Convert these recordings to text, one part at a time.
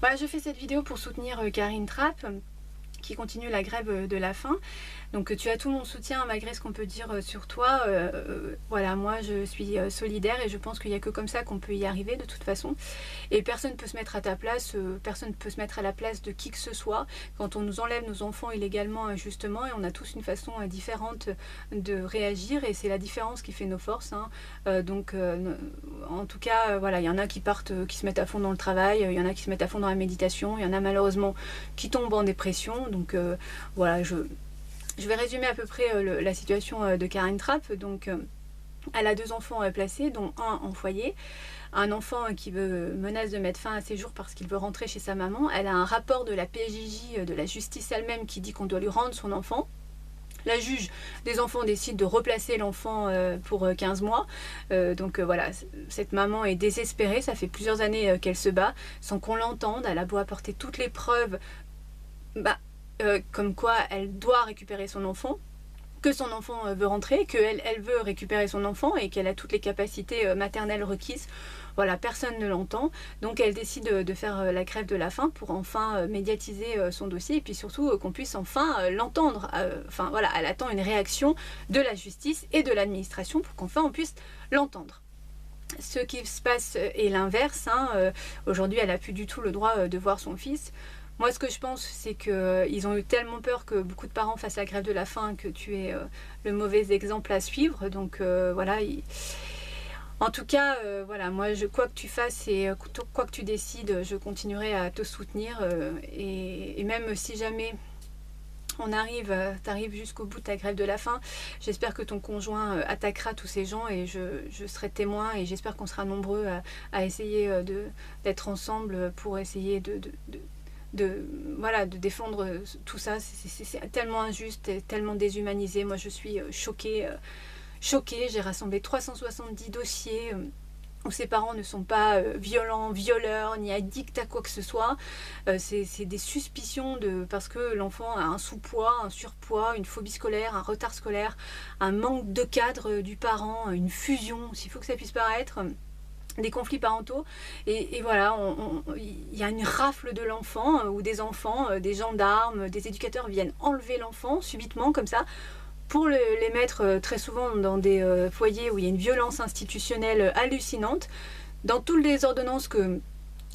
Voilà, je fais cette vidéo pour soutenir Karine Trapp, qui continue la grève de la faim. Donc tu as tout mon soutien malgré ce qu'on peut dire sur toi. Voilà, moi je suis solidaire et je pense qu'il n'y a que comme ça qu'on peut y arriver de toute façon. Et personne ne peut se mettre à ta place, personne ne peut se mettre à la place de qui que ce soit. Quand on nous enlève nos enfants illégalement injustement, et on a tous une façon différente de réagir et c'est la différence qui fait nos forces. Hein. En tout cas, voilà, il y en a qui partent, qui se mettent à fond dans le travail, il y en a qui se mettent à fond dans la méditation, il y en a malheureusement qui tombent en dépression. Donc voilà, je vais résumer à peu près la situation de Karine Trapp. Donc, elle a 2 enfants placés, dont un en foyer. Un enfant qui menace de mettre fin à ses jours parce qu'il veut rentrer chez sa maman. Elle a un rapport de la PJJ, de la justice elle-même, qui dit qu'on doit lui rendre son enfant. La juge des enfants décide de replacer l'enfant pour 15 mois. Voilà, cette maman est désespérée. Ça fait plusieurs années qu'elle se bat sans qu'on l'entende. Elle a beau apporter toutes les preuves. Comme quoi elle doit récupérer son enfant, que son enfant veut rentrer, qu'elle veut récupérer son enfant et qu'elle a toutes les capacités maternelles requises. Voilà, personne ne l'entend. Donc elle décide de faire la grève de la faim pour enfin médiatiser son dossier et puis surtout qu'on puisse enfin l'entendre. Enfin voilà, elle attend une réaction de la justice et de l'administration pour qu'enfin on puisse l'entendre. Ce qui se passe est l'inverse. Aujourd'hui, elle n'a plus du tout le droit de voir son fils. Moi, ce que je pense, c'est qu'ils ont eu tellement peur que beaucoup de parents fassent la grève de la faim que tu es le mauvais exemple à suivre. Donc voilà. En tout cas, voilà, moi, quoi que tu fasses et quoi que tu décides, je continuerai à te soutenir. Et même si jamais t'arrives jusqu'au bout de ta grève de la faim, j'espère que ton conjoint attaquera tous ces gens et je serai témoin et j'espère qu'on sera nombreux à essayer d'être ensemble pour essayer de défendre tout ça. C'est tellement injuste, tellement déshumanisé. Moi je suis choquée. J'ai rassemblé 370 dossiers où ses parents ne sont pas violents, violeurs, ni addicts à quoi que ce soit. C'est des suspicions parce que l'enfant a un sous-poids, un surpoids, une phobie scolaire, un retard scolaire, un manque de cadre du parent, une fusion, s'il faut que ça puisse paraître. Des conflits parentaux et voilà, il y a une rafle de l'enfant ou des enfants, des gendarmes, des éducateurs viennent enlever l'enfant subitement comme ça pour les mettre très souvent dans des foyers où il y a une violence institutionnelle hallucinante. Dans toutes les ordonnances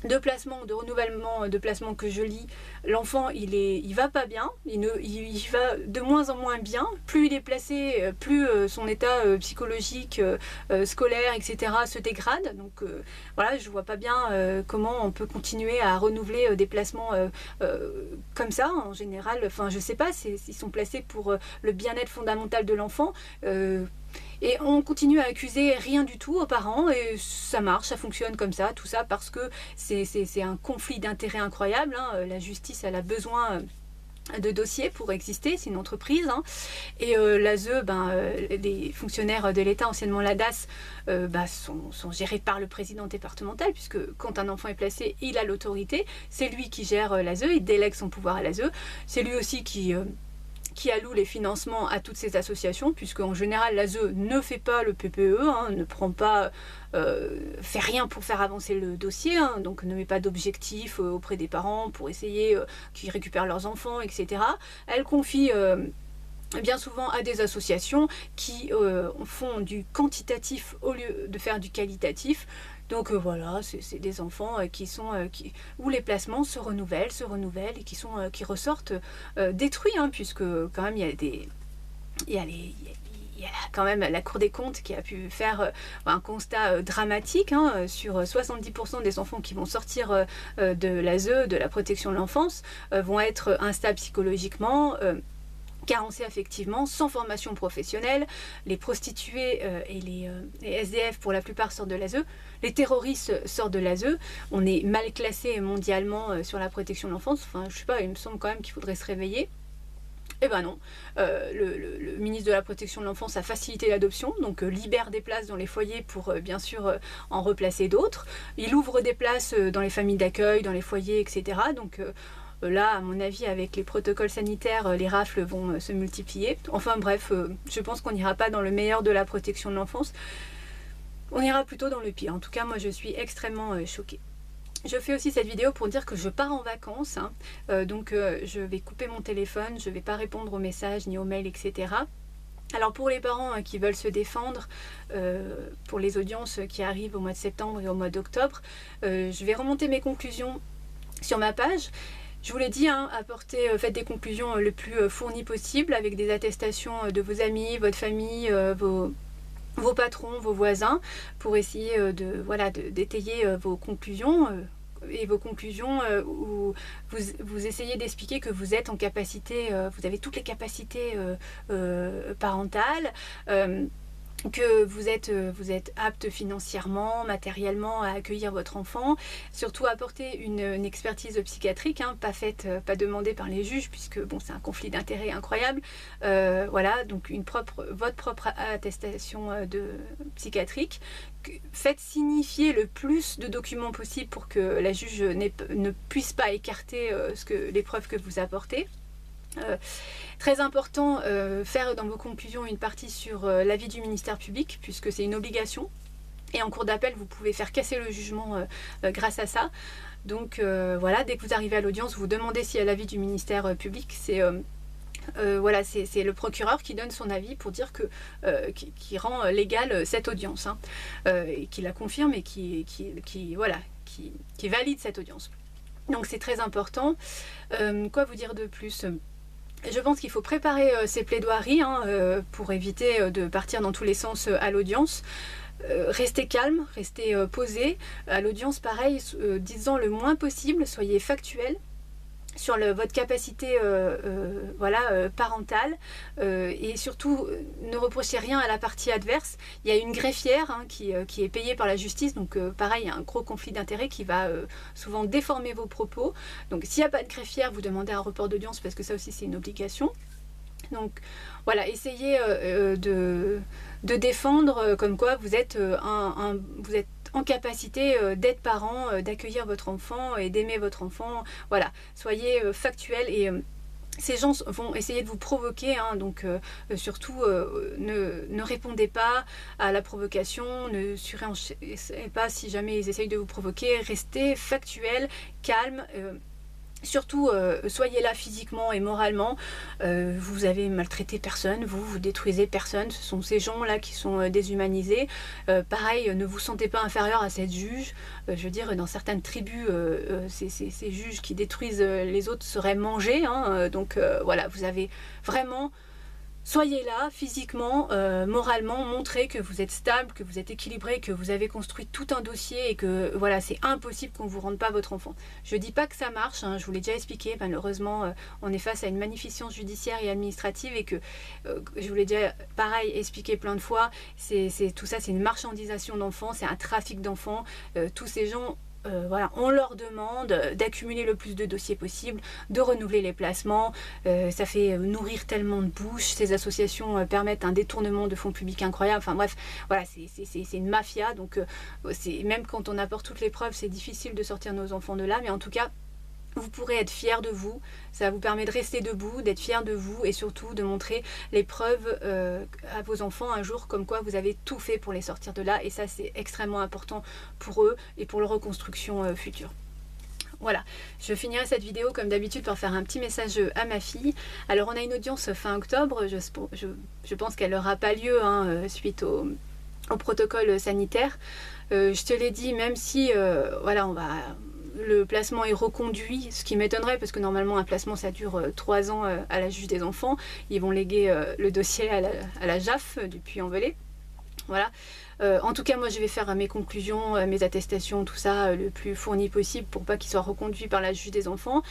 de placement, de renouvellement de placement que je lis, l'enfant il va pas bien, il va de moins en moins bien, plus il est placé, plus son état psychologique, scolaire, etc. se dégrade. Donc voilà, je vois pas bien comment on peut continuer à renouveler des placements comme ça en général. Enfin je sais pas, ils sont placés pour le bien-être fondamental de l'enfant. Et on continue à accuser rien du tout aux parents et ça marche, ça fonctionne comme ça, tout ça parce que c'est un conflit d'intérêts incroyable. La justice, elle a besoin de dossiers pour exister, c'est une entreprise. Et l'ASE, les fonctionnaires de l'État, anciennement l'ADAS, sont gérés par le président départemental puisque quand un enfant est placé, il a l'autorité, c'est lui qui gère l'ASE, il délègue son pouvoir à l'ASE, c'est lui aussi qui alloue les financements à toutes ces associations, puisque en général l'ASE ne fait pas le PPE, ne prend pas, fait rien pour faire avancer le dossier, donc ne met pas d'objectifs auprès des parents pour essayer qu'ils récupèrent leurs enfants, etc. Elle confie bien souvent à des associations qui font du quantitatif au lieu de faire du qualitatif. Donc voilà, c'est des enfants où les placements se renouvellent et qui ressortent détruits, puisque quand même il y a quand même la Cour des comptes qui a pu faire un constat dramatique sur 70% des enfants qui vont sortir de l'ASE, de la protection de l'enfance, vont être instables psychologiquement, carencés affectivement, sans formation professionnelle. Les prostituées et les SDF pour la plupart sortent de l'ASE. Les terroristes sortent de l'ASE. On est mal classé mondialement sur la protection de l'enfance. Enfin, je sais pas, il me semble quand même qu'il faudrait se réveiller. Eh ben non, le ministre de la protection de l'enfance a facilité l'adoption, donc libère des places dans les foyers pour bien sûr en replacer d'autres. Il ouvre des places dans les familles d'accueil, dans les foyers, etc. Donc là, à mon avis, avec les protocoles sanitaires, les rafles vont se multiplier. Enfin bref, je pense qu'on n'ira pas dans le meilleur de la protection de l'enfance. On ira plutôt dans le pire. En tout cas, moi, je suis extrêmement choquée. Je fais aussi cette vidéo pour dire que je pars en vacances, hein. Donc je vais couper mon téléphone, je ne vais pas répondre aux messages ni aux mails, etc. Alors pour les parents qui veulent se défendre pour les audiences qui arrivent au mois de septembre et au mois d'octobre, je vais remonter mes conclusions sur ma page. Je vous l'ai dit, hein, faites des conclusions le plus fournies possible avec des attestations de vos amis, votre famille, vos patrons, vos voisins, pour essayer d'étayer vos conclusions. Et vos conclusions où vous essayez d'expliquer que vous êtes en capacité, vous avez toutes les capacités parentales, que vous êtes apte financièrement, matériellement à accueillir votre enfant, surtout apporter une expertise psychiatrique, hein, pas demandée par les juges, puisque bon, c'est un conflit d'intérêts incroyable. Voilà, donc votre propre attestation psychiatrique. Faites signifier le plus de documents possible pour que la juge ne puisse pas écarter les preuves que vous apportez. Très important, faire dans vos conclusions une partie sur l'avis du ministère public, puisque c'est une obligation. Et en cours d'appel, vous pouvez faire casser le jugement grâce à ça. Donc voilà, dès que vous arrivez à l'audience, vous demandez s'il y a l'avis du ministère public. C'est le procureur qui donne son avis pour dire qui rend légale cette audience, hein, et qui la confirme et qui valide cette audience. Donc c'est très important. Quoi vous dire de plus ? Je pense qu'il faut préparer ces plaidoiries, hein, pour éviter de partir dans tous les sens à l'audience. Restez calme, restez posé. À l'audience, pareil, disant le moins possible, soyez factuel sur votre capacité parentale, et surtout ne reprochez rien à la partie adverse. Il y a une greffière, hein, qui est payée par la justice, donc pareil, il y a un gros conflit d'intérêts qui va souvent déformer vos propos. Donc s'il n'y a pas de greffière, vous demandez un report d'audience, parce que ça aussi c'est une obligation. Donc voilà, essayez de défendre comme quoi vous êtes en capacité d'être parent, d'accueillir votre enfant et d'aimer votre enfant. Voilà, soyez factuel, et ces gens vont essayer de vous provoquer, hein, donc surtout ne répondez pas à la provocation, ne surenchérisez pas si jamais ils essayent de vous provoquer. Restez factuel, calme. Surtout, soyez là physiquement et moralement. Vous avez maltraité personne, vous détruisez personne. Ce sont ces gens-là qui sont déshumanisés. Pareil, ne vous sentez pas inférieur à cette juge. Je veux dire, dans certaines tribus, ces juges qui détruisent les autres seraient mangés, hein. Donc voilà, vous avez vraiment... Soyez là, physiquement, moralement, montrez que vous êtes stable, que vous êtes équilibré, que vous avez construit tout un dossier et que voilà, c'est impossible qu'on ne vous rende pas votre enfant. Je ne dis pas que ça marche, hein, je vous l'ai déjà expliqué, malheureusement, on est face à une magnificence judiciaire et administrative et que, je vous l'ai déjà, pareil, expliqué plein de fois, tout ça, c'est une marchandisation d'enfants, c'est un trafic d'enfants. Tous ces gens... on leur demande d'accumuler le plus de dossiers possible, de renouveler les placements. Ça fait nourrir tellement de bouches. Ces associations permettent un détournement de fonds publics incroyable. Enfin bref, voilà, c'est une mafia. Donc même quand on apporte toutes les preuves, c'est difficile de sortir nos enfants de là. Mais en tout cas, vous pourrez être fiers de vous, ça vous permet de rester debout, d'être fiers de vous et surtout de montrer les preuves à vos enfants un jour comme quoi vous avez tout fait pour les sortir de là, et ça c'est extrêmement important pour eux et pour leur reconstruction future. Voilà, je finirai cette vidéo comme d'habitude par faire un petit message à ma fille. Alors on a une audience fin octobre, je pense qu'elle n'aura pas lieu, hein, suite au protocole sanitaire. Je te l'ai dit, même si le placement est reconduit, ce qui m'étonnerait parce que normalement un placement ça dure 3 ans à la juge des enfants. Ils vont léguer le dossier à la JAF du Puy-en-Velay. Voilà. En tout cas, moi je vais faire mes conclusions, mes attestations, tout ça le plus fourni possible pour pas qu'il soit reconduit par la juge des enfants.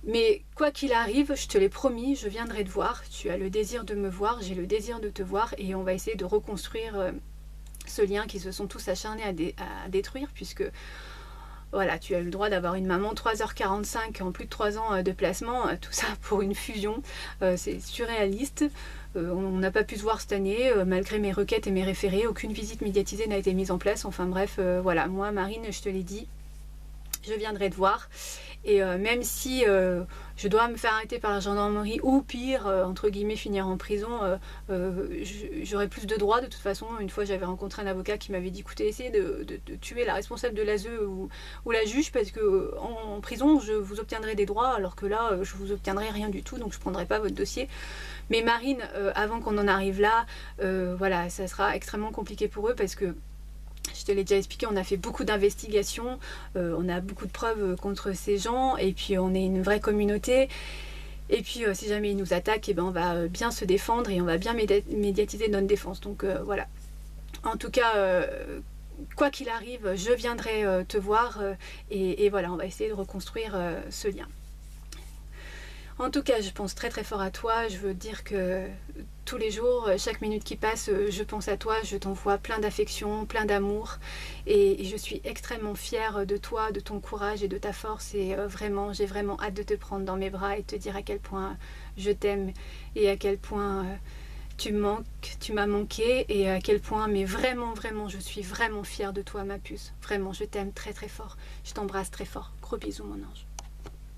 Mais quoi qu'il arrive, je te l'ai promis, je viendrai te voir. Tu as le désir de me voir, j'ai le désir de te voir, et on va essayer de reconstruire ce lien qui se sont tous acharnés à détruire, puisque voilà, tu as eu le droit d'avoir une maman 3h45 en plus de 3 ans de placement, tout ça pour une fusion. C'est surréaliste. On n'a pas pu se voir cette année, malgré mes requêtes et mes référés. Aucune visite médiatisée n'a été mise en place. Enfin bref, voilà, moi Marine, je te l'ai dit, je viendrai te voir. Et même si je dois me faire arrêter par la gendarmerie ou pire, entre guillemets, finir en prison, j'aurais plus de droits de toute façon. Une fois, j'avais rencontré un avocat qui m'avait dit, écoutez, essayez de tuer la responsable de l'ASE ou la juge, parce que en prison, je vous obtiendrai des droits, alors que là, je vous obtiendrai rien du tout, donc je prendrai pas votre dossier. Mais Marine, avant qu'on en arrive là, voilà, ça sera extrêmement compliqué pour eux, parce que je te l'ai déjà expliqué, on a fait beaucoup d'investigations, on a beaucoup de preuves contre ces gens, et puis on est une vraie communauté. Et puis si jamais ils nous attaquent, eh ben, on va bien se défendre et on va bien médiatiser notre défense. Donc voilà. En tout cas, quoi qu'il arrive, je viendrai te voir et voilà, on va essayer de reconstruire ce lien. En tout cas, je pense très très fort à toi. Je veux dire que tous les jours, chaque minute qui passe, je pense à toi. Je t'envoie plein d'affection, plein d'amour. Et je suis extrêmement fière de toi, de ton courage et de ta force. Et vraiment, j'ai vraiment hâte de te prendre dans mes bras et de te dire à quel point je t'aime et à quel point tu m'as manqué et à quel point, mais vraiment, vraiment, je suis vraiment fière de toi, ma puce. Vraiment, je t'aime très très fort. Je t'embrasse très fort. Gros bisous, mon ange.